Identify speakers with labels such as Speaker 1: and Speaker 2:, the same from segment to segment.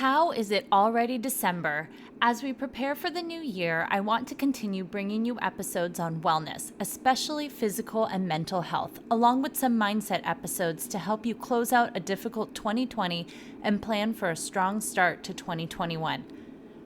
Speaker 1: How is it already December? As we prepare for the new year, I want to continue bringing you episodes on wellness, especially physical and mental health, along with some mindset episodes to help you close out a difficult 2020 and plan for a strong start to 2021.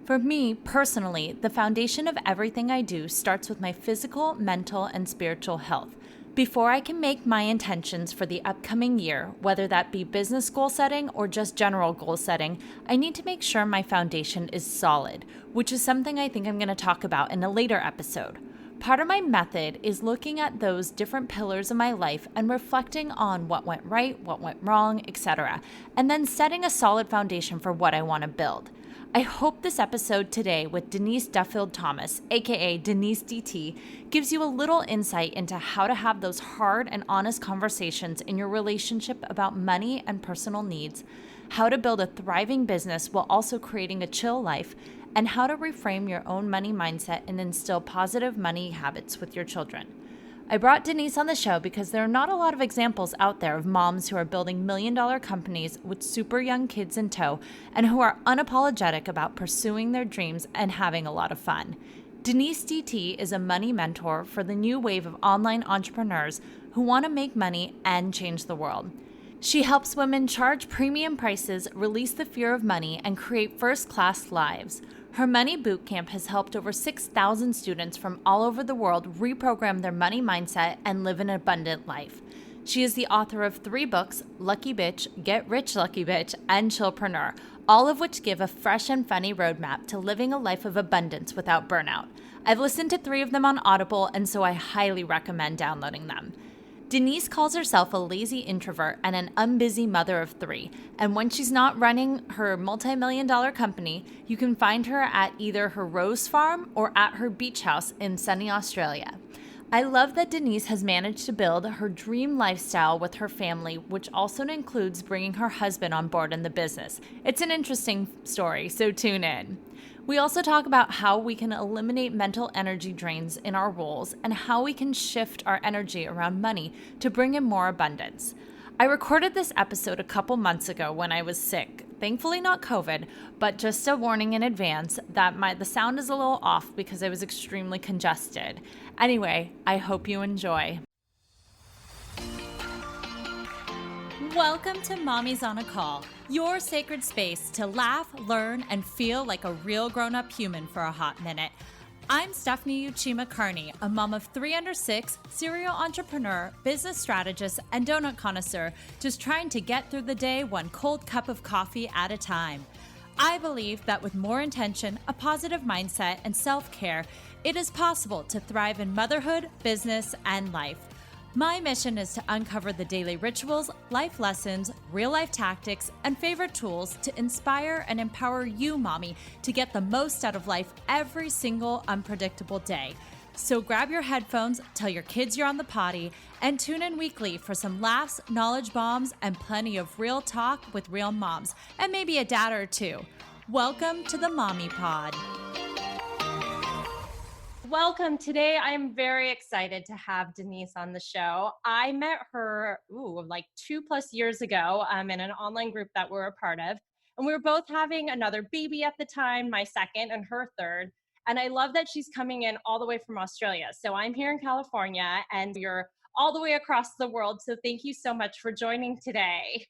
Speaker 1: For me, personally, the foundation of everything I do starts with my physical, mental, and spiritual health. Before I can make my intentions for the upcoming year, whether that be business goal setting or just general goal setting, I need to make sure my foundation is solid, which is something I think I'm going to talk about in a later episode. Part of my method is looking at those different pillars of my life and reflecting on what went right, what went wrong, etc., and then setting a solid foundation for what I want to build. I hope this episode today with Denise Duffield-Thomas, aka Denise DT, gives you a little insight into how to have those hard and honest conversations in your relationship about money and personal needs, how to build a thriving business while also creating a chill life, and how to reframe your own money mindset and instill positive money habits with your children. I brought Denise on the show because there are not a lot of examples out there of moms who are building million-dollar companies with super young kids in tow and who are unapologetic about pursuing their dreams and having a lot of fun. Denise DT is a money mentor for the new wave of online entrepreneurs who want to make money and change the world. She helps women charge premium prices, release the fear of money, and create first-class lives. Her Money Bootcamp has helped over 6,000 students from all over the world reprogram their money mindset and live an abundant life. She is the author of 3 books, Lucky Bitch, Get Rich Lucky Bitch, and Chillpreneur, all of which give a fresh and funny roadmap to living a life of abundance without burnout. I've listened to 3 of them on Audible, and so I highly recommend downloading them. Denise calls herself a lazy introvert and an unbusy mother of 3. And when she's not running her multi-million-dollar company, you can find her at either her rose farm or at her beach house in sunny Australia. I love that Denise has managed to build her dream lifestyle with her family, which also includes bringing her husband on board in the business. It's an interesting story, so tune in. We also talk about how we can eliminate mental energy drains in our roles and how we can shift our energy around money to bring in more abundance. I recorded this episode a couple months ago when I was sick. Thankfully not COVID, but just a warning in advance that the sound is a little off because I was extremely congested. Anyway, I hope you enjoy. Welcome to Mommy's on a Call, your sacred space to laugh, learn, and feel like a real grown-up human for a hot minute. I'm Stephanie Uchima Carney, a mom of 3 under 6, serial entrepreneur, business strategist, and donut connoisseur, just trying to get through the day one cold cup of coffee at a time. I believe that with more intention, a positive mindset, and self-care, it is possible to thrive in motherhood, business, and life. My mission is to uncover the daily rituals, life lessons, real-life tactics, and favorite tools to inspire and empower you, mommy, to get the most out of life every single unpredictable day. So grab your headphones, tell your kids you're on the potty, and tune in weekly for some laughs, knowledge bombs, and plenty of real talk with real moms, and maybe a dad or 2. Welcome to the Mommy Pod. Welcome. Today, I am very excited to have Denise on the show. I met her like 2+ years ago in an online group that we're a part of. And we were both having another baby at the time, my second and her third. And I love that she's coming in all the way from Australia. So I'm here in California and you're all the way across the world. So thank you so much for joining today.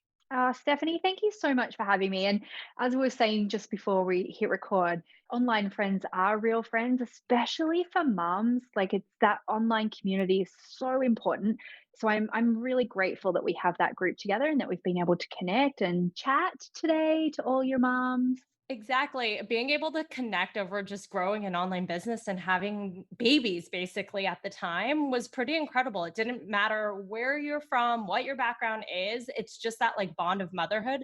Speaker 2: Stephanie, thank you so much for having me. And as we were saying just before we hit record, online friends are real friends, especially for moms. Like it's that online community is so important. So I'm really grateful that we have that group together and that we've been able to connect and chat today to all your moms.
Speaker 1: Exactly. Being able to connect over just growing an online business and having babies basically at the time was pretty incredible. It didn't matter where you're from, what your background is. It's just that like bond of motherhood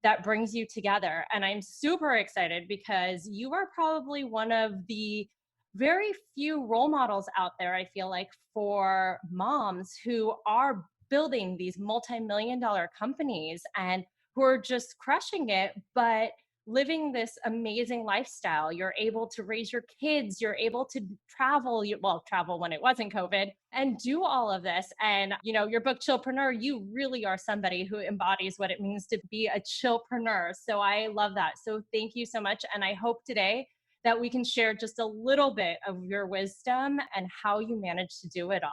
Speaker 1: that brings you together. And I'm super excited because you are probably one of the very few role models out there, I feel like, for moms who are building these multi-million-dollar companies and who are just crushing it, but
Speaker 3: living this amazing lifestyle. You're able to raise your kids, you're able to travel, well, travel when it wasn't COVID, and do all of this. And, your book, Chillpreneur, you really are somebody who embodies what it means to be a chillpreneur. So I love that. So thank you so much. And I hope today that we can share just a little bit of your wisdom and how you manage to do it all.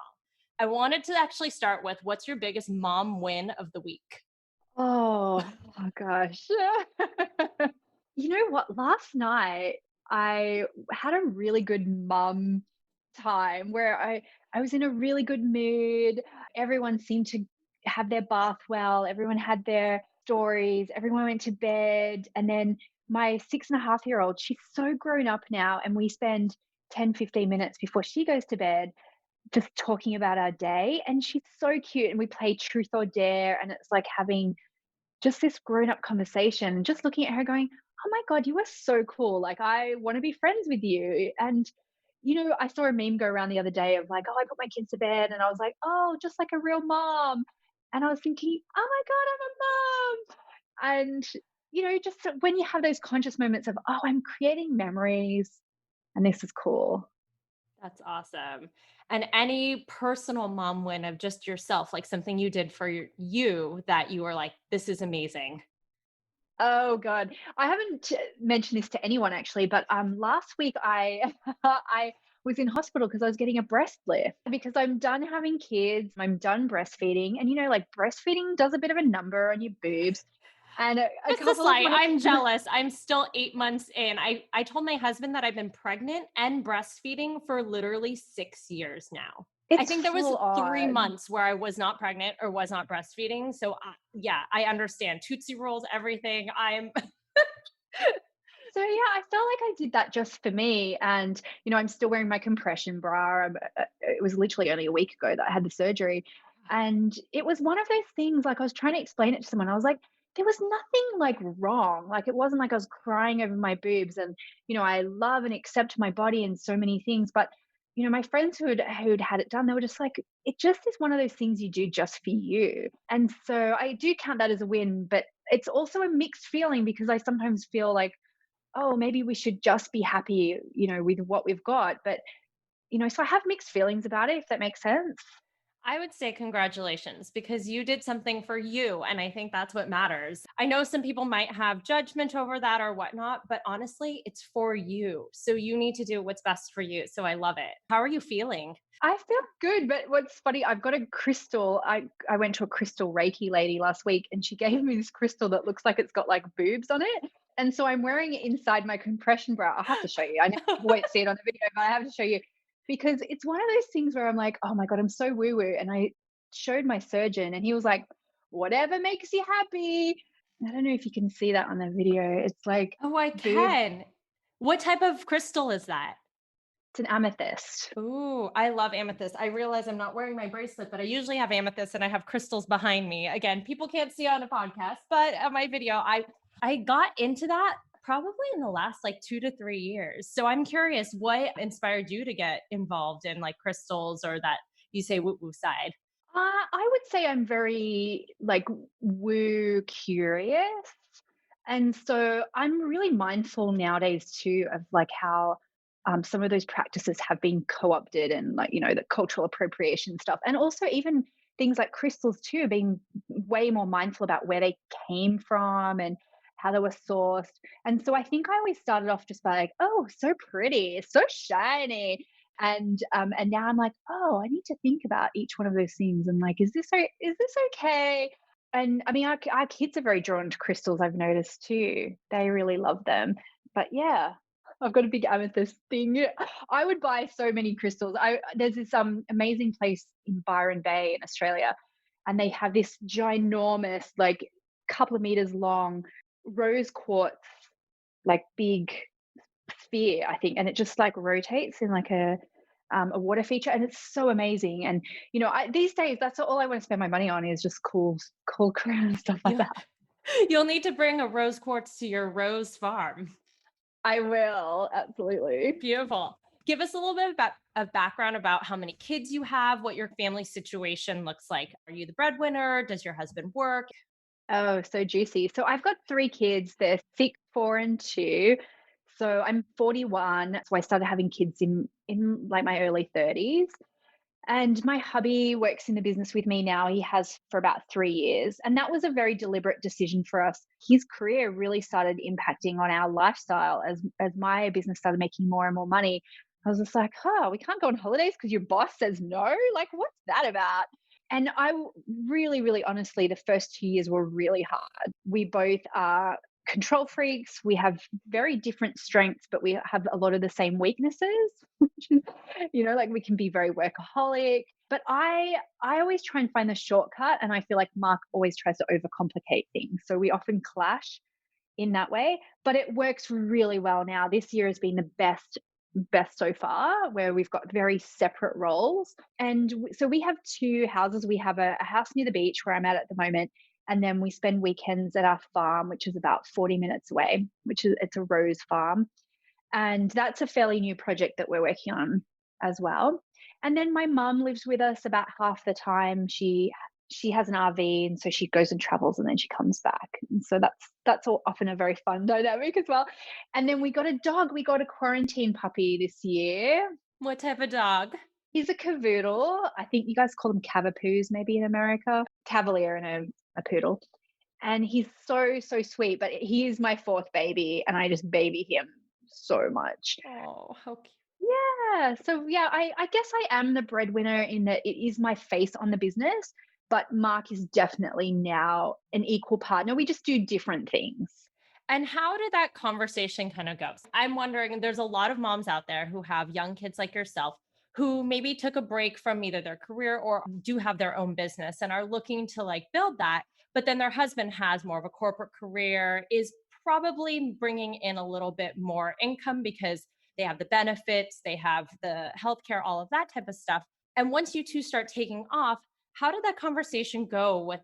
Speaker 3: I wanted to actually start with, what's your biggest mom win of the week?
Speaker 2: Oh gosh. You know what? Last night I had a really good mum time where I was in a really good mood. Everyone seemed to have their bath well. Everyone had their stories. Everyone went to bed. And then my 6.5-year-old, she's so grown up now, and we spend 10, 15 minutes before she goes to bed just talking about our day. And she's so cute. And we play truth or dare. And it's like having just this grown up conversation, just looking at her going, "Oh my God, you are so cool. Like, I want to be friends with you." And, I saw a meme go around the other day of like, "Oh, I put my kids to bed." And I was like, "Oh, just like a real mom." And I was thinking, "Oh my God, I'm a mom." And, just when you have those conscious moments of, "Oh, I'm creating memories and this is cool."
Speaker 3: That's awesome. And any personal mom win of just yourself, like something you did for you that you were like, this is amazing.
Speaker 2: Oh god. I haven't mentioned this to anyone actually, but last week I I was in hospital because I was getting a breast lift because I'm done having kids, I'm done breastfeeding, and like breastfeeding does a bit of a number on your boobs. And a
Speaker 3: Just a
Speaker 2: couple of
Speaker 3: slight.
Speaker 2: my
Speaker 3: I'm jealous. I'm still 8 months in. I told my husband that I've been pregnant and breastfeeding for literally 6 years now. I
Speaker 2: it's
Speaker 3: think there was
Speaker 2: full
Speaker 3: 3
Speaker 2: on.
Speaker 3: months where I was not pregnant or was not breastfeeding. So yeah, I understand Tootsie Rolls, everything. I'm
Speaker 2: So yeah, I felt like I did that just for me, and I'm still wearing my compression bra. It was literally only a week ago that I had the surgery, and it was one of those things. Like I was trying to explain it to someone, I was like, there was nothing like wrong. Like it wasn't like I was crying over my boobs, and I love and accept my body and so many things. But my friends who'd had it done, they were just like, it just is one of those things you do just for you. And so I do count that as a win, but it's also a mixed feeling because I sometimes feel like, oh, maybe we should just be happy, with what we've got. But, so I have mixed feelings about it, if that makes sense.
Speaker 3: I would say congratulations because you did something for you. And I think that's what matters. I know some people might have judgment over that or whatnot, but honestly, it's for you. So you need to do what's best for you. So I love it. How are you feeling?
Speaker 2: I feel good, but what's funny, I've got a crystal. I went to a crystal Reiki lady last week, and she gave me this crystal that looks like it's got like boobs on it. And so I'm wearing it inside my compression bra. I'll have to show you. I know people won't see it on the video, but I have to show you because it's one of those things where I'm like, oh my God, I'm so woo woo. And I showed my surgeon, and he was like, whatever makes you happy. I don't know if you can see that on the video. It's like
Speaker 3: Oh, I
Speaker 2: boob,
Speaker 3: can. What type of crystal is that?
Speaker 2: it's an amethyst.
Speaker 3: Ooh, I love amethyst. I realize I'm not wearing my bracelet, but I usually have amethyst and I have crystals behind me. Again, people can't see on a podcast, but on my video, I got into that probably in the last like 2 to 3 years. So I'm curious, what inspired you to get involved in like crystals or that you say woo woo side?
Speaker 2: I would say I'm very like woo curious. And so I'm really mindful nowadays too of like how some of those practices have been co-opted and like, the cultural appropriation stuff. And also even things like crystals too, being way more mindful about where they came from and how they were sourced. And so I think I always started off just by like, oh, so pretty, it's so shiny. And now I'm like, oh, I need to think about each one of those things and like, is this okay? And I mean, our kids are very drawn to crystals, I've noticed too. They really love them. But yeah, I've got a big amethyst thing. Yeah, I would buy so many crystals. There's this amazing place in Byron Bay in Australia, and they have this ginormous, like couple of meters long rose quartz, like big sphere, I think, and it just like rotates in like a water feature, and it's so amazing. And these days, that's all I want to spend my money on is just cool crown and stuff like
Speaker 3: You
Speaker 2: that.
Speaker 3: you'll need to bring a rose quartz to your rose farm.
Speaker 2: I will absolutely.
Speaker 3: Beautiful. Give us a little bit about of background about how many kids you have, what your family situation looks like. Are you the breadwinner? Does your husband work?
Speaker 2: Oh, so juicy. So I've got 3 kids. They're 6, 4, and 2. So I'm 41. So I started having kids in like my early 30s. And my hubby works in the business with me now. He has for about 3 years. And that was a very deliberate decision for us. His career really started impacting on our lifestyle as my business started making more and more money. I was just like, oh, we can't go on holidays because your boss says no. Like, what's that about? And really, really honestly, the first 2 years were really hard. We both are control freaks. We have very different strengths, but we have a lot of the same weaknesses, which is, like we can be very workaholic. But I always try and find the shortcut, and I feel like Mark always tries to overcomplicate things. So we often clash in that way, but it works really well now. This year has been the best so far, where we've got very separate roles. And so we have 2 houses. We have a house near the beach where I'm at the moment, and then we spend weekends at our farm, which is about 40 minutes away, it's a rose farm. And that's a fairly new project that we're working on as well. And then my mum lives with us about half the time. She has an RV, and so she goes and travels and then she comes back. And so that's all often a very fun dynamic as well. And then we got a dog. We got a quarantine puppy this year.
Speaker 3: What type of dog?
Speaker 2: He's a cavoodle. I think you guys call them cavapoos maybe in America. Cavalier and a poodle. And he's so, so sweet, but he is my 4th baby and I just baby him so much.
Speaker 3: Oh, how cute.
Speaker 2: Yeah. So yeah, I guess I am the breadwinner in that it is my face on the business, but Mark is definitely now an equal partner. We just do different things.
Speaker 3: And how did that conversation kind of go? I'm wondering, there's a lot of moms out there who have young kids like yourself who maybe took a break from either their career or do have their own business and are looking to like build that. But then their husband has more of a corporate career, is probably bringing in a little bit more income because they have the benefits, they have the healthcare, all of that type of stuff. And once you two start taking off, how did that conversation go with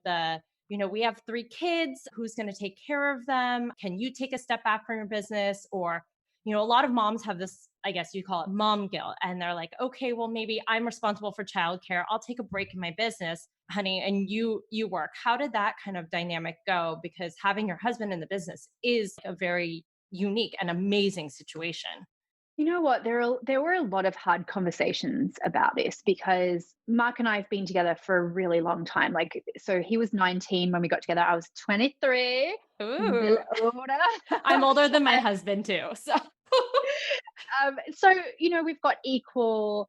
Speaker 3: we have 3 kids, who's going to take care of them? Can you take a step back from your business? Or, a lot of moms have this, I guess you call it mom guilt. And they're like, okay, well, maybe I'm responsible for childcare. I'll take a break in my business, honey, and you work. How did that kind of dynamic go? Because having your husband in the business is a very unique and amazing situation.
Speaker 2: You know what? There were a lot of hard conversations about this because Mark and I have been together for a really long time. Like, so he was 19 when we got together. I was 23,
Speaker 3: Ooh,
Speaker 2: little older.
Speaker 3: I'm older than my husband too. So
Speaker 2: So we've got equal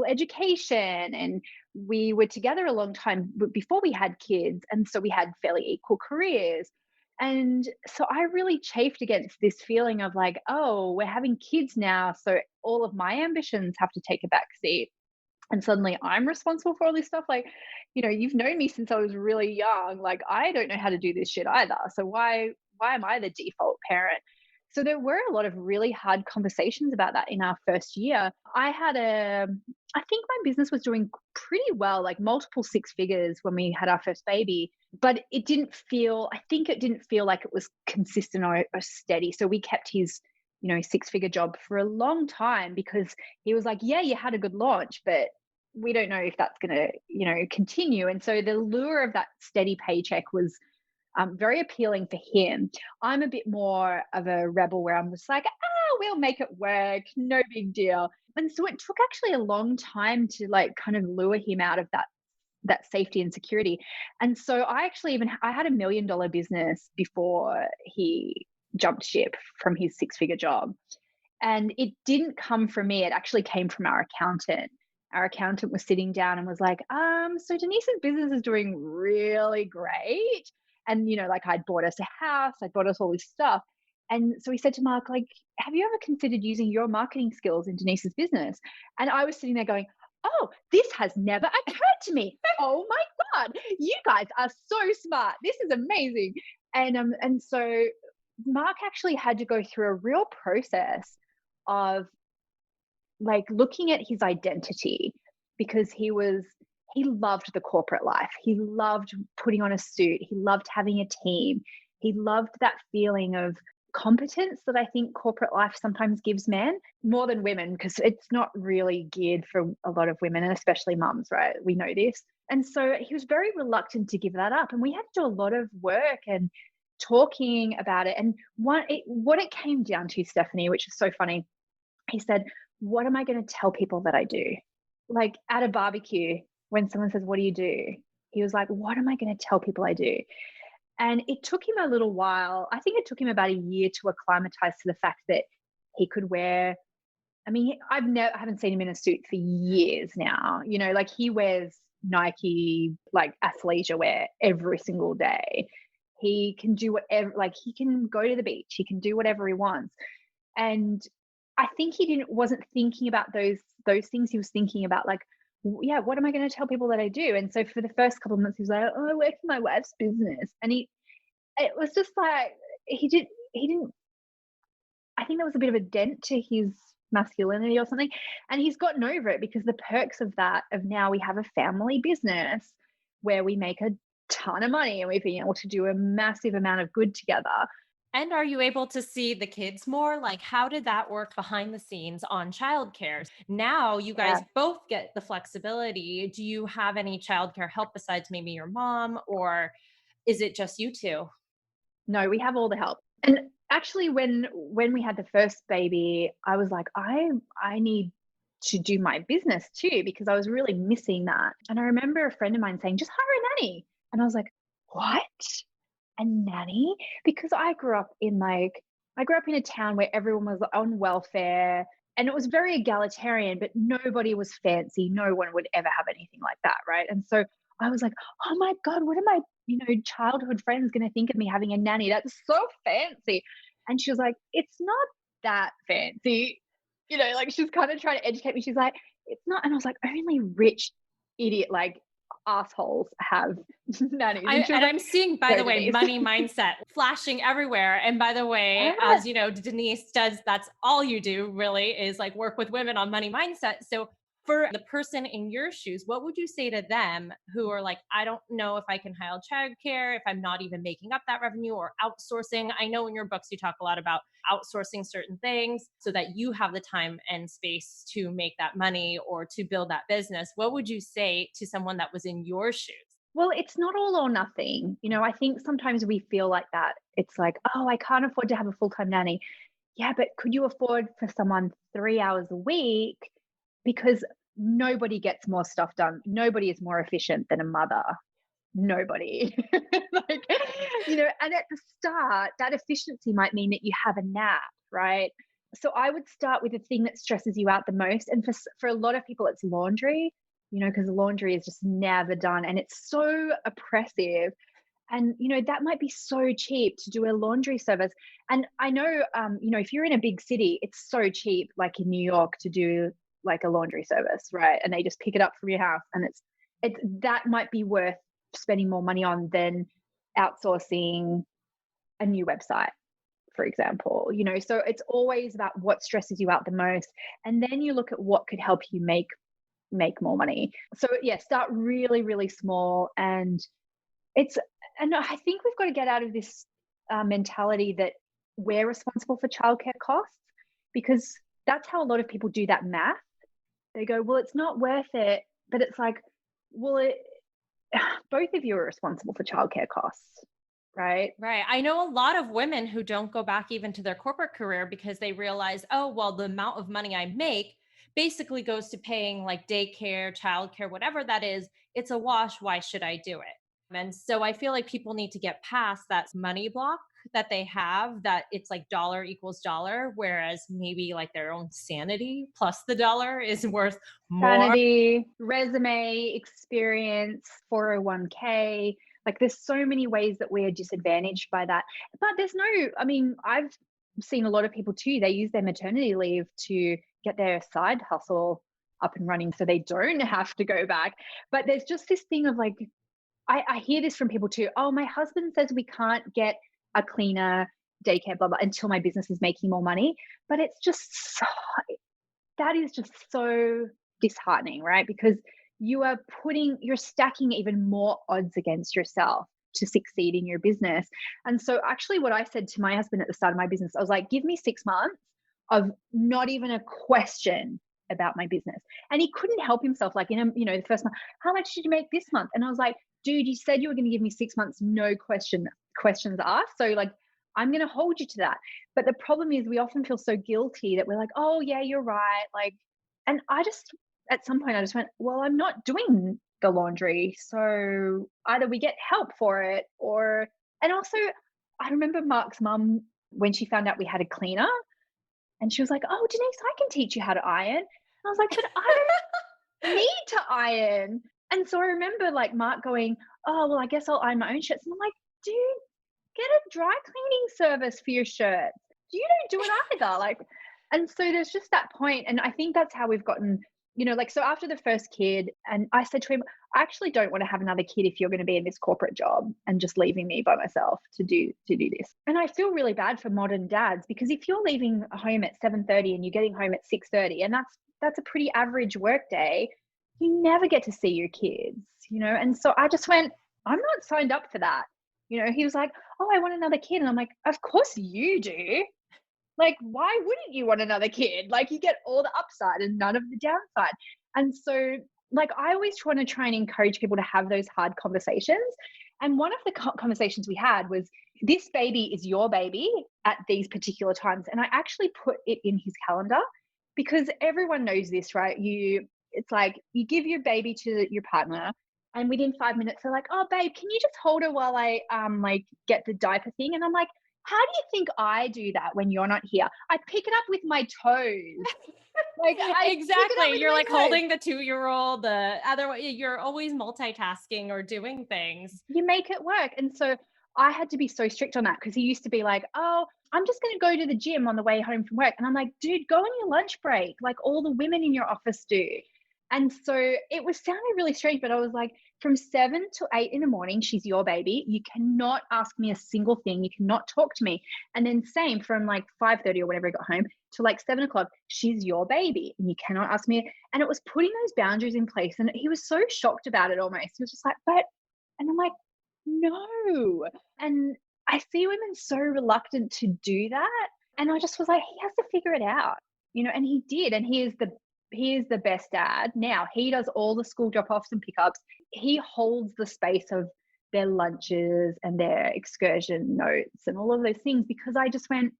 Speaker 2: education, and we were together a long time before we had kids, and so we had fairly equal careers. And so I really chafed against this feeling of like, oh, we're having kids now, so all of my ambitions have to take a back seat, and suddenly I'm responsible for all this stuff. Like, you've known me since I was really young. Like, I don't know how to do this shit either. So why am I the default parent? So there were a lot of really hard conversations about that in our first year. I think my business was doing pretty well, like multiple 6 figures when we had our first baby, but I think it didn't feel like it was consistent or steady. So we kept his 6-figure job for a long time because he was like, yeah, you had a good launch, but we don't know if that's going to, continue. And so the lure of that steady paycheck was very appealing for him. I'm a bit more of a rebel where I'm just like, we'll make it work, no big deal. And so it took actually a long time to like kind of lure him out of that safety and security. And so I had $1 million business before he jumped ship from his 6-figure job. And it didn't come from me. It actually came from our accountant. Our accountant was sitting down and was like, so Denise's business is doing really great. And, like I'd bought us a house, I'd bought us all this stuff. And so he said to Mark, like, have you ever considered using your marketing skills in Denise's business? And I was sitting there going, oh, this has never occurred to me. Oh my God, you guys are so smart. This is amazing. And so Mark actually had to go through a real process of like looking at his identity, because he loved the corporate life. He loved putting on a suit. He loved having a team. He loved that feeling of competence that I think corporate life sometimes gives men more than women, because it's not really geared for a lot of women, and especially mums, right? We know this. And so he was very reluctant to give that up. And we had to do a lot of work and talking about it. And what it came down to, Stephanie, which is so funny, he said, what am I going to tell people that I do? Like at a barbecue, when someone says, what do you do? He was like, what am I going to tell people I do? And it took him a little while. I think it took him about a year to acclimatize to the fact that he could wear, I mean, I haven't seen him in a suit for years now. You know, like he wears Nike, like athleisure wear every single day. He can do whatever, like he can go to the beach. He can do whatever he wants. And I think he wasn't thinking about those things. He was thinking about like, yeah, what am I going to tell people that I do? And so for the first couple of months, he was like, oh, I work for my wife's business. And it was just like, he didn't, I think there was a bit of a dent to his masculinity or something. And he's gotten over it because the perks of that, of now we have a family business where we make a ton of money and we've been able to do a massive amount of good together.
Speaker 3: And are you able to see the kids more? Like, how did that work behind the scenes on childcare? Now you guys
Speaker 2: Yeah.
Speaker 3: both get the flexibility. Do you have any childcare help besides maybe your mom, or is it just you two?
Speaker 2: No, we have all the help. And actually when we had the first baby, I was like, I need to do my business too, because I was really missing that. And I remember a friend of mine saying, just hire a nanny. And I was like, what? A nanny? Because I grew up in a town where everyone was on welfare and it was very egalitarian, but nobody was fancy. No one would ever have anything like that, right? And so I was like, oh my God, what are my, childhood friends going to think of me having a nanny? That's so fancy. And she was like, it's not that fancy. Like she's kind of trying to educate me. She's like, it's not. And I was like, only rich idiot, like assholes have nannies. And
Speaker 3: I'm seeing, by the way,
Speaker 2: Denise.
Speaker 3: money mindset flashing everywhere. And by the way,
Speaker 2: Yeah.
Speaker 3: as you know, Denise does, that's all you do really is like work with women on money mindset. So for the person in your shoes, what would you say to them who are like, I don't know if I can hire childcare, if I'm not even making up that revenue, or outsourcing? I know in your books you talk a lot about outsourcing certain things so that you have the time and space to make that money or to build that business. What would you say to someone that was in your shoes?
Speaker 2: Well, it's not all or nothing. I think sometimes we feel like that. It's like, oh, I can't afford to have a full-time nanny. Yeah, but could you afford for someone 3 hours a week? Because nobody gets more stuff done. Nobody is more efficient than a mother. Nobody. Like, and at the start, that efficiency might mean that you have a nap, right? So I would start with the thing that stresses you out the most. And for a lot of people, it's laundry, because laundry is just never done and it's so oppressive. And, that might be so cheap to do a laundry service. And I know, if you're in a big city, it's so cheap, like in New York, to do like a laundry service, right? And they just pick it up from your house. And it's that might be worth spending more money on than outsourcing a new website, for example. So it's always about what stresses you out the most. And then you look at what could help you make more money. So yeah, start really, really small. And I think we've got to get out of this mentality that we're responsible for childcare costs, because that's how a lot of people do that math. They go, well, it's not worth it. But it's like, well, both of you are responsible for childcare costs, right?
Speaker 3: Right. I know a lot of women who don't go back even to their corporate career because they realize, oh, well, the amount of money I make basically goes to paying like daycare, childcare, whatever that is. It's a wash. Why should I do it? And so I feel like people need to get past that money block that they have, that it's like dollar equals dollar, whereas maybe like their own sanity plus the dollar is worth more.
Speaker 2: Sanity, resume, experience, 401k. Like there's so many ways that we are disadvantaged by that. But I've seen a lot of people too, they use their maternity leave to get their side hustle up and running so they don't have to go back. But there's just this thing of like, I hear this from people too. Oh, my husband says we can't get a cleaner, daycare, blah, blah, until my business is making more money. But it's just that is just so disheartening, right? Because you're stacking even more odds against yourself to succeed in your business. And so actually what I said to my husband at the start of my business, I was like, give me 6 months of not even a question about my business. And he couldn't help himself. Like the first month, how much did you make this month? And I was like, dude, you said you were going to give me 6 months, no questions asked. So like, I'm going to hold you to that. But the problem is we often feel so guilty that we're like, oh yeah, you're right. Like, and at some point I just went, well, I'm not doing the laundry. So either we get help for it and also I remember Mark's mum when she found out we had a cleaner and she was like, oh, Denise, I can teach you how to iron. And I was like, but I don't need to iron. And so I remember like Mark going, oh, well, I guess I'll iron my own shirts. And I'm like, dude, get a dry cleaning service for your shirts. You don't do it either. Like, and so there's just that point. And I think that's how we've gotten, like, so after the first kid, and I said to him, I actually don't want to have another kid if you're going to be in this corporate job and just leaving me by myself to do this. And I feel really bad for modern dads because if you're leaving home at 7:30 and you're getting home at 6:30, and that's a pretty average work day, you never get to see your kids, And so I just went, I'm not signed up for that. He was like, oh, I want another kid. And I'm like, of course you do. Like, why wouldn't you want another kid? Like, you get all the upside and none of the downside. And so, like, I always want to try and encourage people to have those hard conversations. And one of the conversations we had was, this baby is your baby at these particular times. And I actually put it in his calendar because everyone knows this, right? It's like you give your baby to your partner and within 5 minutes they're like, oh, babe, can you just hold her while I like get the diaper thing? And I'm like, how do you think I do that when you're not here? I pick it up with my toes. Like
Speaker 3: exactly. You're like holding the 2-year-old, the other way. You're always multitasking or doing things.
Speaker 2: You make it work. And so I had to be so strict on that because he used to be like, oh, I'm just going to go to the gym on the way home from work. And I'm like, dude, go on your lunch break. Like all the women in your office do. And so it was sounding really strange, but I was like, from 7 to 8 in the morning, she's your baby. You cannot ask me a single thing. You cannot talk to me. And then same from like 5:30 or whenever I got home to like 7 o'clock, she's your baby. And you cannot ask me. And it was putting those boundaries in place. And he was so shocked about it almost. He was just like, and I'm like, no. And I see women so reluctant to do that. And I just was like, he has to figure it out, and he did. And he is the best dad. Now he does all the school drop-offs and pickups. He holds the space of their lunches and their excursion notes and all of those things because I just went,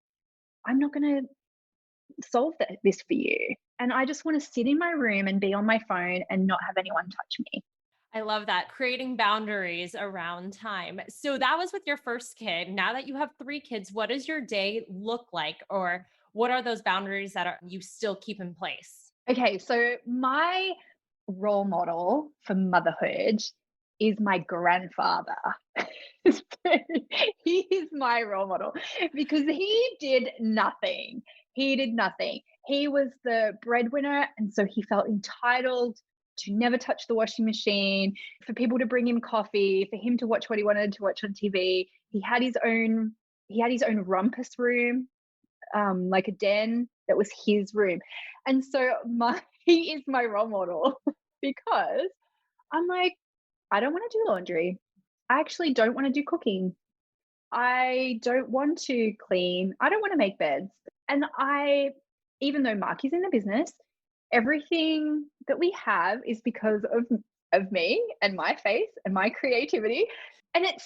Speaker 2: I'm not going to solve this for you. And I just want to sit in my room and be on my phone and not have anyone touch me.
Speaker 3: I love that. Creating boundaries around time. So that was with your first kid. Now that you have 3 kids, what does your day look like? Or what are those boundaries that you still keep in place?
Speaker 2: Okay, so my role model for motherhood is my grandfather. He is my role model because he did nothing. He was the breadwinner, and so he felt entitled to never touch the washing machine, for people to bring him coffee, for him to watch what he wanted to watch on TV. He had his own rumpus room, like a den that was his room. And so he is my role model because I'm like, I don't want to do laundry. I actually don't want to do cooking. I don't want to clean. I don't want to make beds. And even though Mark is in the business, everything that we have is because of me and my faith and my creativity. And it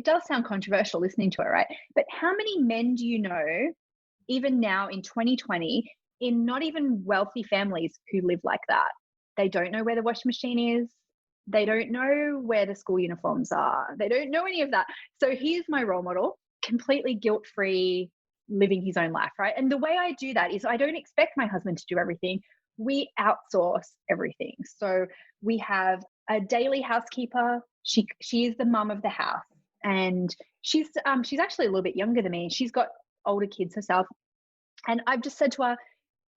Speaker 2: does sound controversial listening to it, right? But how many men do you know, even now in 2020, in not even wealthy families who live like that? They don't know where the washing machine is. They don't know where the school uniforms are. They don't know any of that. So he's my role model, completely guilt-free, living his own life, right? And the way I do that is I don't expect my husband to do everything. We outsource everything. So we have a daily housekeeper. She is the mum of the house, and she's actually a little bit younger than me. She's got older kids herself, and I've just said to her,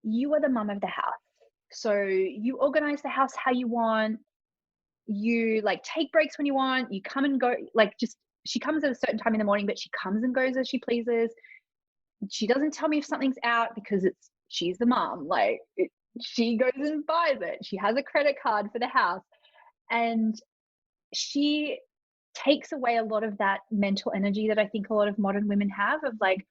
Speaker 2: "You are the mum of the house. So you organize the house how you want. You like take breaks when you want. You come and go. She comes at a certain time in the morning, but she comes and goes as she pleases. She doesn't tell me if something's out because she's the mom. She goes and buys it. She has a credit card for the house, and she takes away a lot of that mental energy that I think a lot of modern women have of like,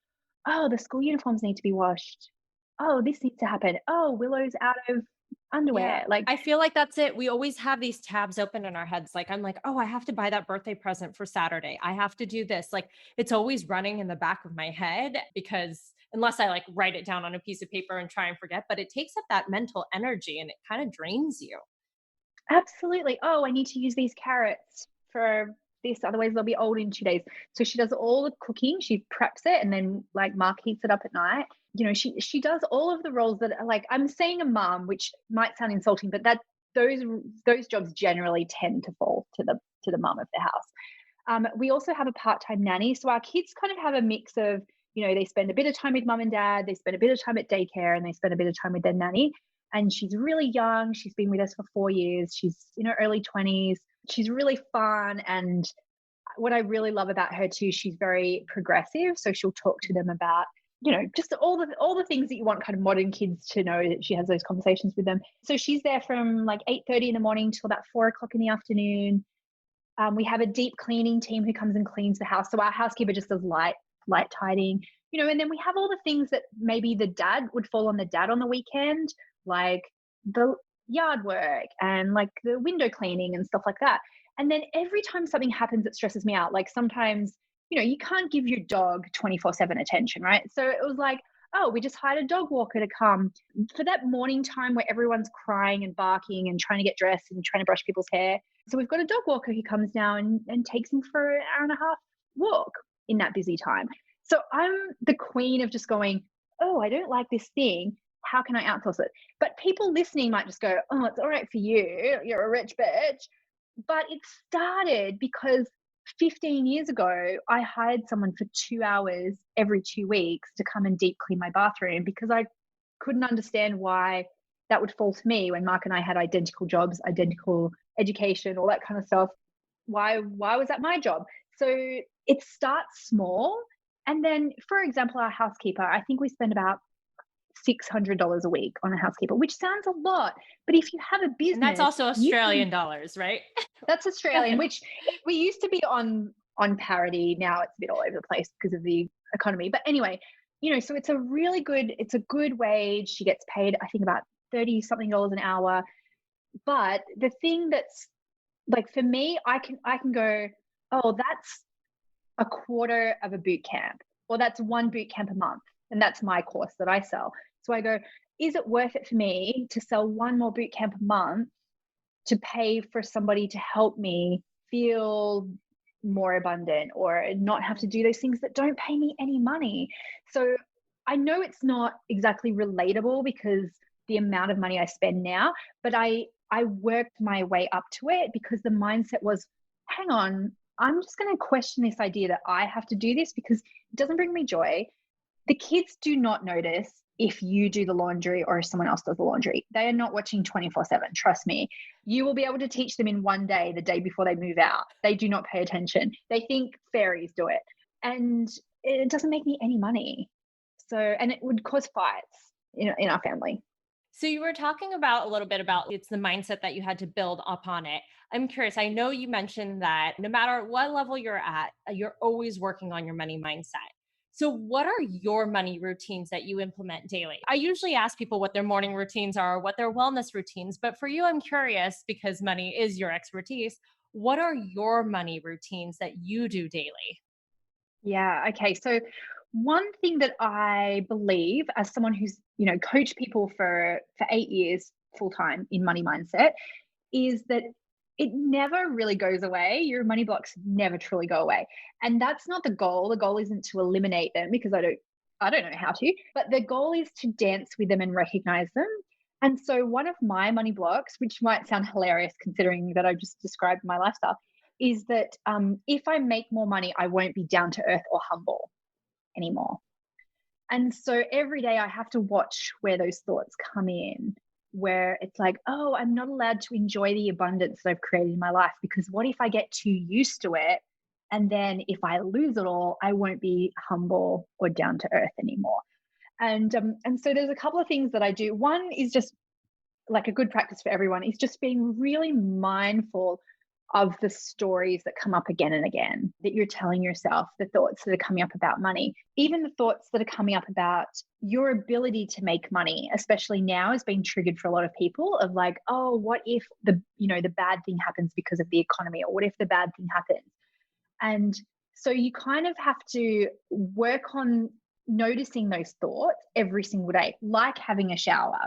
Speaker 2: oh, the school uniforms need to be washed. oh, this needs to happen. Oh, Willow's out of
Speaker 3: Yeah.
Speaker 2: underwear. Like,
Speaker 3: I feel like that's it. We always have these tabs open in our heads. Like, I'm like, oh, I have to buy that birthday present for Saturday. I have to do this. Like, it's always running in the back of my head because unless I like write it down on a piece of paper and try and forget, but it takes up that mental energy and it kind of drains you.
Speaker 2: absolutely. Oh, I need to use these carrots for this, otherwise they'll be old in 2 days. So she does all the cooking, she preps it, and then like Mark heats it up at night. You know, she does all of the roles that are like, I'm saying a mom, which might sound insulting, but that those jobs generally tend to fall to the mom of the house. We also have a part-time nanny, so our kids kind of have a mix of, you know, they spend a bit of time with mum and dad, they spend a bit of time at daycare, and they spend a bit of time with their nanny. And she's really young. She's been with us for 4 years. She's in her early 20s. She's really fun. And what I really love about her too, she's very progressive. So she'll talk to them about, you know, just all the things that you want kind of modern kids to know, that she has those conversations with them. So she's there from like 8:30 in the morning till about 4 o'clock in the afternoon. We have a deep cleaning team who comes and cleans the house. So our housekeeper just does light tidying, you know, and then we have all the things that maybe the dad would fall on the dad on the weekend, like the yard work and like the window cleaning and stuff like that. And then every time something happens that stresses me out, like sometimes, you know, you can't give your dog 24/7 attention, right? So it was like, oh, we just hired a dog walker to come for that morning time where everyone's crying and barking and trying to get dressed and trying to brush people's hair. So we've got a dog walker who comes now and takes him for an hour and a half walk in that busy time. So I'm the queen of just going, oh, I don't like this thing. How can I outsource it? But people listening might just go, oh, it's all right for you. You're a rich bitch. But it started because 15 years ago, I hired someone for 2 hours every 2 weeks to come and deep clean my bathroom because I couldn't understand why that would fall to me when Mark and I had identical jobs, identical education, all that kind of stuff. Why was that my job? So it starts small. And then, for example, our housekeeper, I think we spend about $600 a week on a housekeeper, which sounds a lot. But if you have a
Speaker 3: And that's
Speaker 2: business,
Speaker 3: also
Speaker 2: you can,
Speaker 3: Australian dollars, right?
Speaker 2: that's
Speaker 3: Go
Speaker 2: Australian,
Speaker 3: ahead.
Speaker 2: which we used to be on parity. Now it's a bit all over the place because of the economy. But anyway, you know, so it's a good wage. She gets paid, I think, about 30 something dollars an hour. But the thing that's like for me, I can go, oh, that's a quarter of a boot camp, or that's one boot camp a month. And that's my course that I sell. So I go, is it worth it for me to sell one more boot camp a month to pay for somebody to help me feel more abundant or not have to do those things that don't pay me any money? So I know it's not exactly relatable because the amount of money I spend now, but I worked my way up to it because the mindset was, hang on, I'm just going to question this idea that I have to do this because it doesn't bring me joy. The kids do not notice if you do the laundry or if someone else does the laundry. They are not watching 24/7. Trust me. You will be able to teach them in one day, the day before they move out. They do not pay attention. They think fairies do it. And it doesn't make me any money. So, and it would cause fights in our family.
Speaker 3: So you were talking about a little bit about it's the mindset that you had to build upon it. I'm curious. I know you mentioned that no matter what level you're at, you're always working on your money mindset. So what are your money routines that you implement daily? I usually ask people what their morning routines are, what their wellness routines, but for you, I'm curious because money is your expertise. What are your money routines that you do daily?
Speaker 2: Yeah. Okay. So one thing that I believe as someone who's, you know, coached people for 8 years full time in money mindset is that it never really goes away. Your money blocks never truly go away. And that's not the goal. The goal isn't to eliminate them because I don't know how to, but the goal is to dance with them and recognize them. And so one of my money blocks, which might sound hilarious considering that I've just described my lifestyle, is that if I make more money, I won't be down to earth or humble anymore. And so every day I have to watch where those thoughts come in, where it's like, oh, I'm not allowed to enjoy the abundance that I've created in my life because what if I get too used to it? And then if I lose it all, I won't be humble or down to earth anymore. And so there's a couple of things that I do. One is just like a good practice for everyone is just being really mindful of the stories that come up again and again that you're telling yourself, the thoughts that are coming up about money, even the thoughts that are coming up about your ability to make money, especially now, has been triggered for a lot of people of like, oh, what if the bad thing happens because of the economy, or what if the bad thing happens? And so you kind of have to work on noticing those thoughts every single day, like having a shower.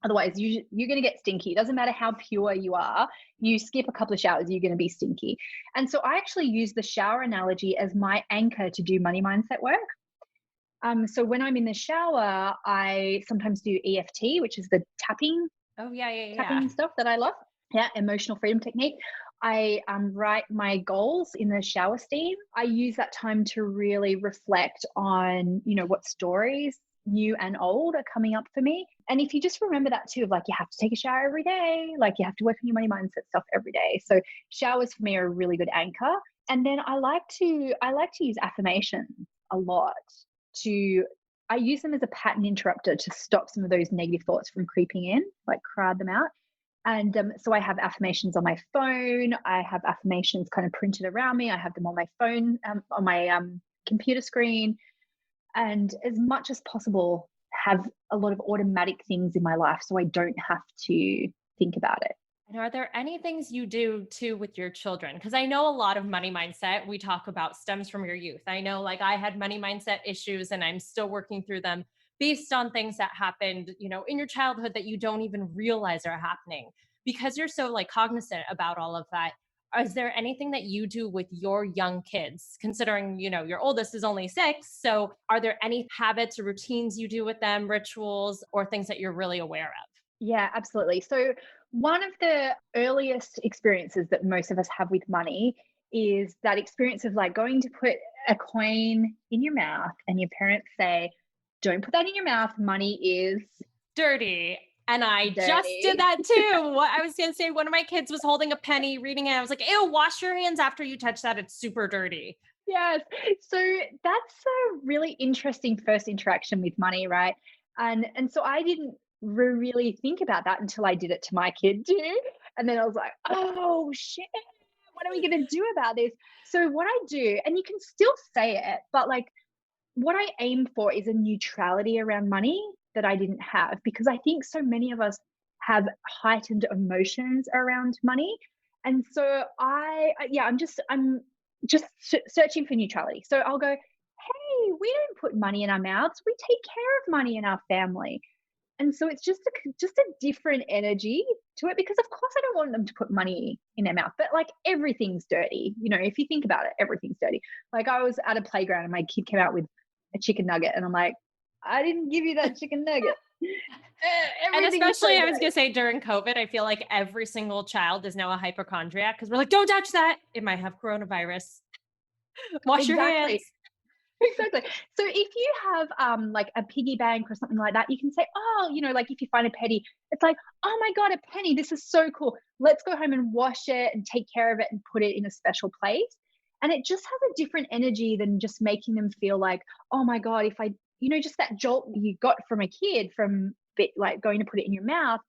Speaker 2: Otherwise, you're going to get stinky. It doesn't matter how pure you are. You skip a couple of showers, you're going to be stinky. And so I actually use the shower analogy as my anchor to do money mindset work. So when I'm in the shower, I sometimes do EFT, which is the tapping.
Speaker 3: Oh, yeah.
Speaker 2: Tapping stuff that I love. Yeah, emotional freedom technique. I write my goals in the shower steam. I use that time to really reflect on, what stories, new and old, are coming up for me. And if you just remember that too, of like, you have to take a shower every day, like you have to work on your money mindset stuff every day. So showers for me are a really good anchor. And then I like to use affirmations a lot. I use them as a pattern interrupter to stop some of those negative thoughts from creeping in, like crowd them out. And so I have affirmations on my phone. I have affirmations kind of printed around me. I have them on my phone, on my computer screen. And as much as possible, have a lot of automatic things in my life so I don't have to think about it.
Speaker 3: And are there any things you do too with your children? Because I know a lot of money mindset we talk about stems from your youth. I know, like, I had money mindset issues and I'm still working through them based on things that happened, in your childhood that you don't even realize are happening. Because you're so like cognizant about all of that, is there anything that you do with your young kids, considering, your oldest is only 6? So are there any habits or routines you do with them, rituals, or things that you're really aware of?
Speaker 2: Yeah, absolutely. So one of the earliest experiences that most of us have with money is that experience of like going to put a coin in your mouth and your parents say, don't put that in your mouth. Money is
Speaker 3: Dirty. And I just
Speaker 2: dirty.
Speaker 3: did that too. What I was going to say, one of my kids was holding a penny, reading it. I was like, ew, wash your hands after you touch that. It's super dirty.
Speaker 2: Yes. So that's a really interesting first interaction with money, right? And so I didn't really think about that until I did it to my kid too. And then I was like, oh shit, what are we going to do about this? So what I do, and you can still say it, but like what I aim for is a neutrality around money that I didn't have, because I think so many of us have heightened emotions around money. And so I'm just searching for neutrality. So I'll go, hey, we don't put money in our mouths. We take care of money in our family. And so it's just a different energy to it, because of course I don't want them to put money in their mouth, but like everything's dirty. If you think about it, everything's dirty. Like I was at a playground and my kid came out with a chicken nugget and I'm like, I didn't give you that chicken nugget.
Speaker 3: And especially, I was going to say, during COVID, I feel like every single child is now a hypochondriac because we're like, don't touch that. It might have coronavirus. Wash your hands.
Speaker 2: Exactly. So if you have like a piggy bank or something like that, you can say, oh, like if you find a penny, it's like, oh my God, a penny. This is so cool. Let's go home and wash it and take care of it and put it in a special place. And it just has a different energy than just making them feel like, oh my God, if I, just that jolt you got from a kid from like going to put it in your mouth.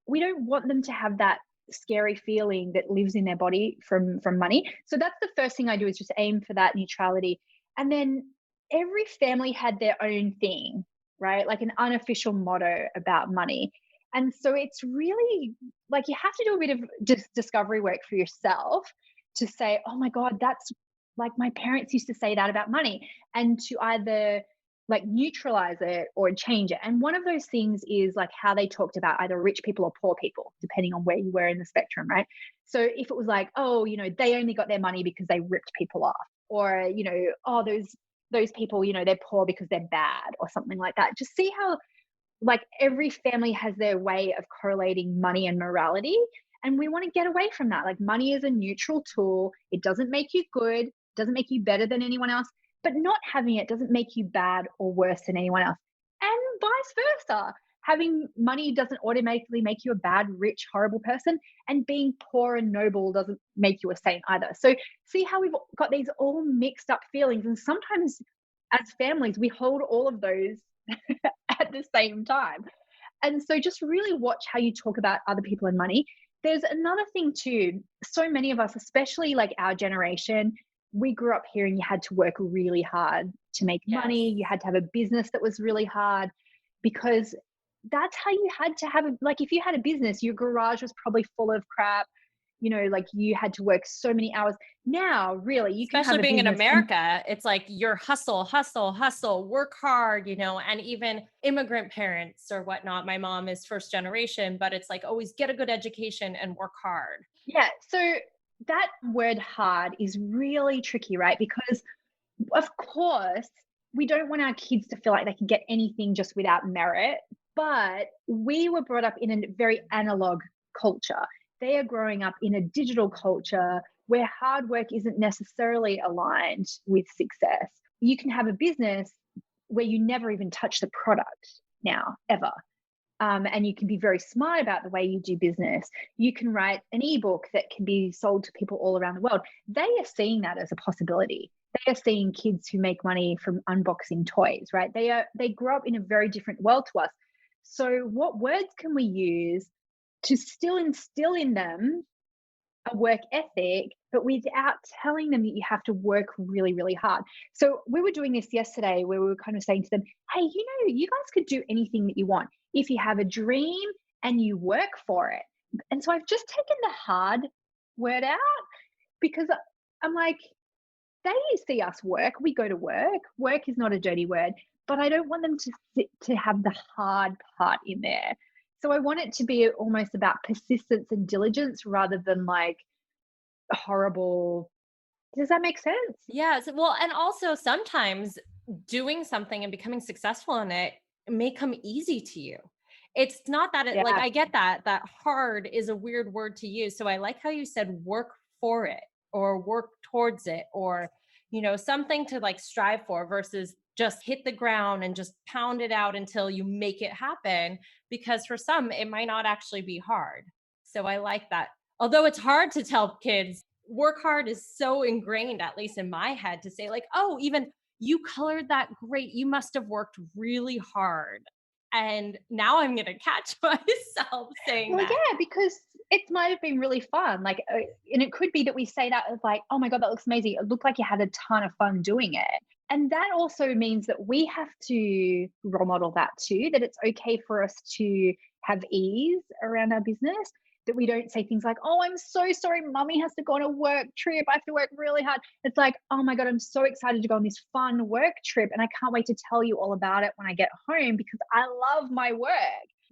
Speaker 2: We don't want them to have that scary feeling that lives in their body from money. So that's the first thing I do, is just aim for that neutrality. And then every family had their own thing, right? Like an unofficial motto about money. And so it's really like you have to do a bit of discovery work for yourself to say, oh my God, that's like my parents used to say that about money, and to either like neutralize it or change it. And one of those things is like how they talked about either rich people or poor people, depending on where you were in the spectrum, right? So if it was like, oh, they only got their money because they ripped people off, or, oh, those people, they're poor because they're bad or something like that. Just see how like every family has their way of correlating money and morality. And we want to get away from that. Like money is a neutral tool. It doesn't make you good, doesn't make you better than anyone else, but not having it doesn't make you bad or worse than anyone else. And vice versa. Having money doesn't automatically make you a bad, rich, horrible person. And being poor and noble doesn't make you a saint either. So see how we've got these all mixed up feelings. And sometimes as families, we hold all of those at the same time. And so just really watch how you talk about other people and money. There's another thing too. So many of us, especially like our generation, we grew up hearing you had to work really hard to make
Speaker 3: Yes.
Speaker 2: money. You had to have a business that was really hard because that's how you had to have like if you had a business, your garage was probably full of crap. Like you had to work so many hours. Now, really, you can
Speaker 3: Especially
Speaker 2: have a
Speaker 3: being in
Speaker 2: business and
Speaker 3: America, it's like you're hustle, hustle, hustle, work hard, and even immigrant parents or whatnot. My mom is first generation, but it's like always get a good education and work hard.
Speaker 2: yeah. So that word hard is really tricky, right? Because of course, we don't want our kids to feel like they can get anything just without merit, but we were brought up in a very analog culture. They are growing up in a digital culture where hard work isn't necessarily aligned with success. You can have a business where you never even touch the product now, ever. And you can be very smart about the way you do business. You can write an ebook that can be sold to people all around the world. They are seeing that as a possibility. They are seeing kids who make money from unboxing toys, right? They grow up in a very different world to us. So what words can we use to still instill in them a work ethic, but without telling them that you have to work really, really hard? So we were doing this yesterday where we were kind of saying to them, hey, you guys could do anything that you want if you have a dream and you work for it. And so I've just taken the hard word out because I'm like, they see us work. We go to work. Work is not a dirty word, but I don't want them to have the hard part in there. So I want it to be almost about persistence and diligence rather than like horrible. Does that make sense?
Speaker 3: Yes. Well, and also sometimes doing something and becoming successful in it may come easy to you. It's not that like
Speaker 2: Yeah.
Speaker 3: I get that hard is a weird word to use. So I like how you said work for it or work towards it or something to like strive for versus just hit the ground and just pound it out until you make it happen, because for some it might not actually be hard. So I like that. Although it's hard to tell kids work hard is so ingrained, at least in my head, to say like, oh, even you colored that great, you must have worked really hard. And now I'm going to catch myself saying
Speaker 2: Well,
Speaker 3: that.
Speaker 2: yeah, because it might have been really fun. Like, and it could be that we say that as like, oh my God, that looks amazing. It looked like you had a ton of fun doing it. And that also means that we have to role model that too, that it's okay for us to have ease around our business, that we don't say things like, oh, I'm so sorry, mommy has to go on a work trip. I have to work really hard. It's like, oh my God, I'm so excited to go on this fun work trip. And I can't wait to tell you all about it when I get home because I love my work.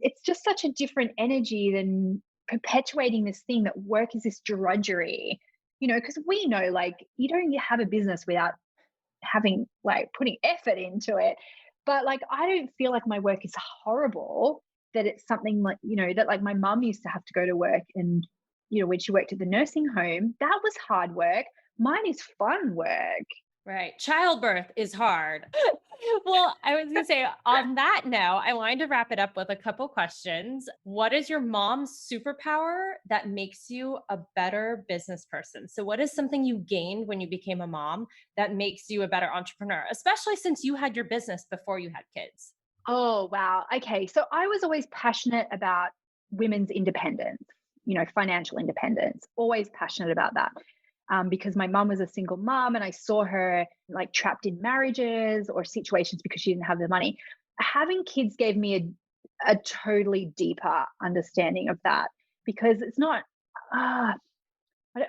Speaker 2: It's just such a different energy than perpetuating this thing that work is this drudgery, because we know like you don't have a business without having like putting effort into it. But like, I don't feel like my work is horrible, that it's something like, that like my mum used to have to go to work and, when she worked at the nursing home, that was hard work. Mine is fun work.
Speaker 3: Right. Childbirth is hard. Well, I was going to say on that note, I wanted to wrap it up with a couple questions. What is your mom's superpower that makes you a better business person? So what is something you gained when you became a mom that makes you a better entrepreneur, especially since you had your business before you had kids?
Speaker 2: Oh, wow. Okay. So I was always passionate about women's independence, financial independence, always passionate about that. Because my mum was a single mom and I saw her like trapped in marriages or situations because she didn't have the money. Having kids gave me a totally deeper understanding of that because it's not, I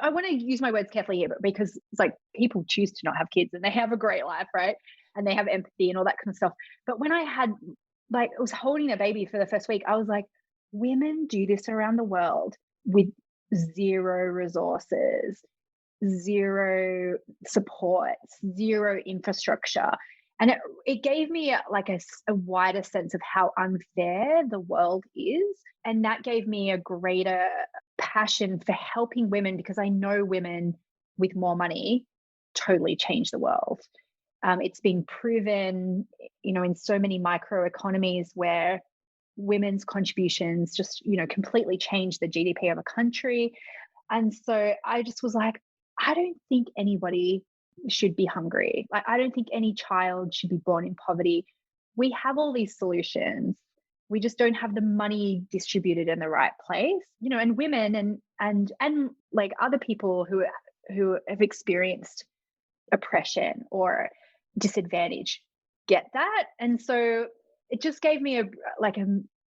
Speaker 2: want to use my words carefully here, but because it's like people choose to not have kids and they have a great life, right? And they have empathy and all that kind of stuff. But when I had, like, I was holding a baby for the first week, I was like, women do this around the world with zero resources, zero support, zero infrastructure. And it gave me a wider sense of how unfair the world is. And that gave me a greater passion for helping women because I know women with more money totally change the world. It's been proven, in so many microeconomies where women's contributions just, completely change the GDP of a country. And so I just was like, I don't think anybody should be hungry. Like, I don't think any child should be born in poverty. We have all these solutions. we just don't have the money distributed in the right place, and women and like other people who have experienced oppression or disadvantage get that. And so it just gave me a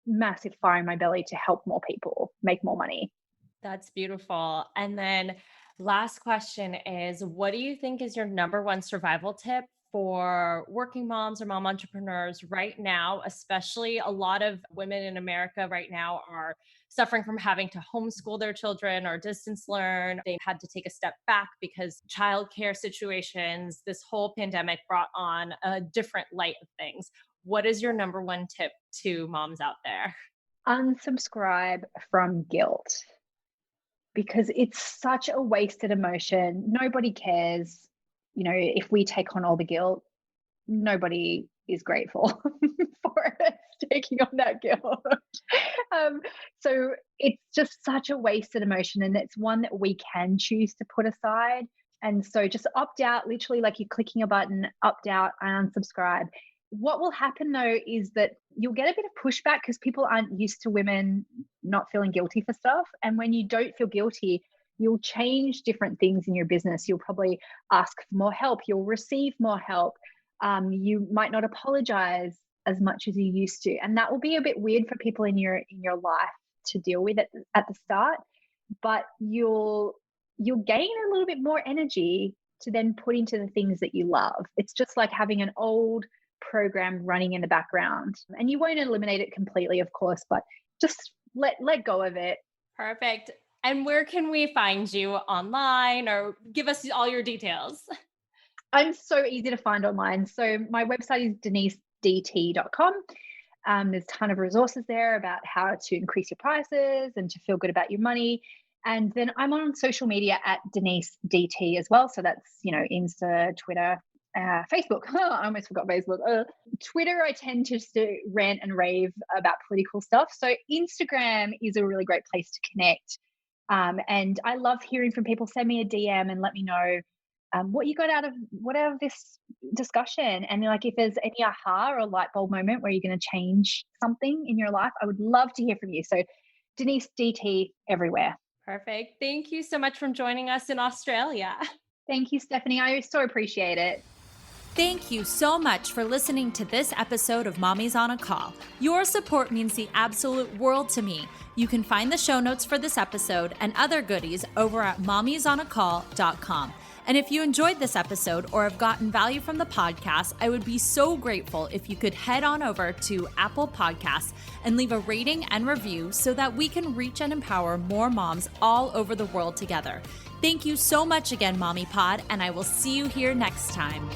Speaker 2: massive fire in my belly to help more people make more money.
Speaker 3: That's beautiful. And then last question is, what do you think is your number one survival tip for working moms or mom entrepreneurs right now? Especially a lot of women in America right now are suffering from having to homeschool their children or distance learn. They've had to take a step back because childcare situations, this whole pandemic brought on a different light of things. What is your number one tip to moms out there?
Speaker 2: Unsubscribe from guilt, because it's such a wasted emotion. Nobody cares. If we take on all the guilt, nobody is grateful for us taking on that guilt. So it's just such a wasted emotion, and it's one that we can choose to put aside. And so just opt out, literally like you're clicking a button, opt out and unsubscribe. What will happen though is that you'll get a bit of pushback because people aren't used to women not feeling guilty for stuff. And when you don't feel guilty, you'll change different things in your business. You'll probably ask for more help. You'll receive more help. You might not apologize as much as you used to. And that will be a bit weird for people in your life to deal with at the start. But you'll gain a little bit more energy to then put into the things that you love. It's just like having an old program running in the background, and you won't eliminate it completely, of course, but just let go of it.
Speaker 3: Perfect. And where can we find you online, or give us all your details?
Speaker 2: I'm so easy to find online. So my website is denisedt.com. There's a ton of resources there about how to increase your prices and to feel good about your money. And then I'm on social media at Denise DT as well. So that's, Insta, Twitter, Facebook. I almost forgot Facebook. Twitter, I tend to just rant and rave about political stuff. So Instagram is a really great place to connect. And I love hearing from people. Send me a DM and let me know what you got out of this discussion. And like, if there's any aha or light bulb moment where you're going to change something in your life, I would love to hear from you. So Denise DT everywhere.
Speaker 3: Perfect. Thank you so much for joining us in Australia.
Speaker 2: Thank you, Stephanie. I so appreciate it.
Speaker 1: Thank you so much for listening to this episode of Mommy's on a Call. Your support means the absolute world to me. You can find the show notes for this episode and other goodies over at mommysonacall.com. And if you enjoyed this episode or have gotten value from the podcast, I would be so grateful if you could head on over to Apple Podcasts and leave a rating and review so that we can reach and empower more moms all over the world together. Thank you so much again, Mommy Pod, and I will see you here next time.